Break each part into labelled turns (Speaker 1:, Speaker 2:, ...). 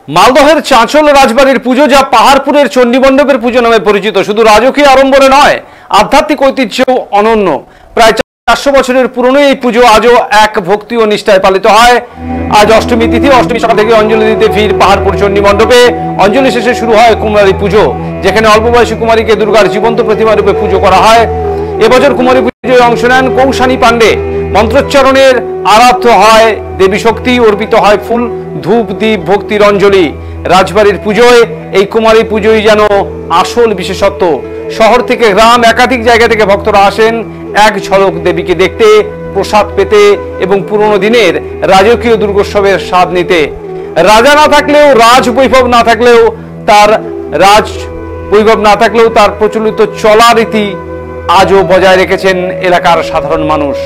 Speaker 1: মালদহের চাঁচল রাজবাড়ির পুজো যা পাহাড়পুরের চণ্ডীমণ্ডপের পুজো নামে পরিচিত, শুধু রাজকীয় আড়ম্বরে নয়, আধ্যাত্মিক ঐতিহ্যও অনন্য। প্রায় 400 বছরের পুরনো এই পুজো আজও এক ভক্তি ও নিষ্ঠায় পালিত হয়। আজ অষ্টমী তিথি, অষ্টমী সকাল থেকে অঞ্জলি দিতে ভিড় পাহাড়পুর চণ্ডীমণ্ডপে। অঞ্জলি শেষে শুরু হয় কুমারী পুজো, যেখানে অল্প বয়সী কুমারীকে দুর্গার জীবন্ত প্রতিমা রূপে পুজো করা হয়। এবছর কুমারী পুজোয় অংশ নেন কৌশানী পাণ্ডে। মন্ত্রোচ্চারণের আরাধ্য হয় দেবী শক্তি, অর্পিত হয় ফুল, ধূপ, দীপ, ভক্তির অঞ্জলি। রাজবাড়ির পুজোয় এই কুমারী পুজোই যেন আসল বিশেষত্ব। শহর থেকে গ্রাম, একাধিক জায়গা থেকে ভক্তরা আসেন এক ঝলক দেবীকে দেখতে, প্রসাদ পেতে এবং পুরনো দিনের রাজকীয় দুর্গোৎসবের স্বাদ নিতে। রাজা না থাকলেও, রাজ বৈভব না থাকলেও তার প্রচলিত চলা রীতি আজও বজায় রেখেছেন এলাকার সাধারণ মানুষ।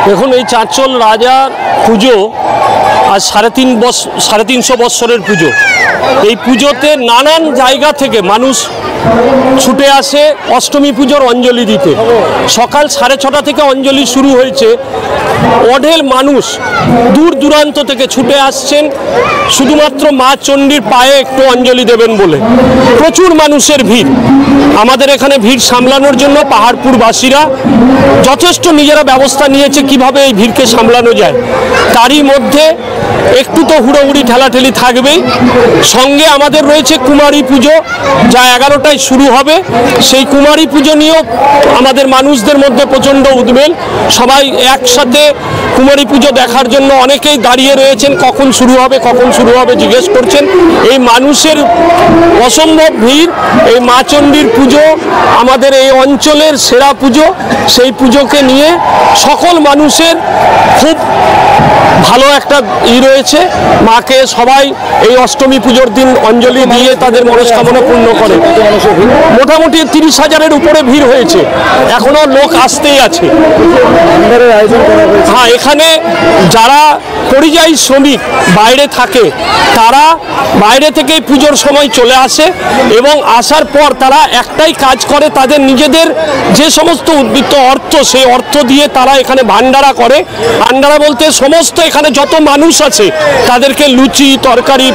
Speaker 2: দেখুন, এই চাঁচল রাজার পুজো আজ 350 বৎসরের পুজো। এই পুজোতে নানান জায়গা থেকে মানুষ ছুটে আসে অষ্টমী পুজোর অঞ্জলি দিতে। সকাল 6:30 থেকে অঞ্জলি শুরু হয়েছে। অঢেল মানুষ দূর দূরান্ত থেকে ছুটে আসছেন শুধুমাত্র মা চণ্ডীর পায়ে একটু অঞ্জলি দেবেন বলে। প্রচুর মানুষের ভিড়। আমাদের এখানে ভিড় সামলানোর জন্য পাহাড়পুরবাসীরা যথেষ্ট নিজেরা ব্যবস্থা নিয়েছে কিভাবে এই ভিড়কে সামলানো যায়। তারই মধ্যে একটু তো হুড়োহুড়ি ঠেলাঠেলি থাকবেই। সঙ্গে আমাদের রয়েছে কুমারী পুজো, যা 11টায় শুরু হবে। সেই কুমারী পুজো নিয়েও আমাদের মানুষদের মধ্যে প্রচণ্ড উদ্বেগ। সবাই একসাথে কুমারী পুজো দেখার জন্য অনেকেই দাঁড়িয়ে রয়েছেন, কখন শুরু হবে জিজ্ঞেস করছেন। এই মানুষের অসম্ভব ভিড়। এই মা চণ্ডীর পুজো আমাদের এই অঞ্চলের সেরা পুজো। সেই পুজোকে নিয়ে সকল মানুষের খুব ভালো একটা রয়েছে। মাকে সবাই এই অষ্টমী পুজোর দিন অঞ্জলি দিয়ে তাদের মনস্কামনা পূর্ণ করে। মোটামুটি 30,000-এর উপরে ভিড় হয়েছে, এখনো লোক আসতেই আছে। হ্যাঁ, এখানে যারা পরিযায়ী শ্রমিক বাইরে থাকে, তারা বাইরে থেকেই পুজোর সময় চলে আসে এবং আসার পর তারা একটাই কাজ করে, তাদের নিজেদের যে সমস্ত উদ্বৃত্ত অর্থ, সেই অর্থ দিয়ে তারা এখানে ভান্ডারা করে। ভান্ডারা বলতে সমস্ত এখানে যত মানুষ আছে তাদেরকে লুচি, তরকারি,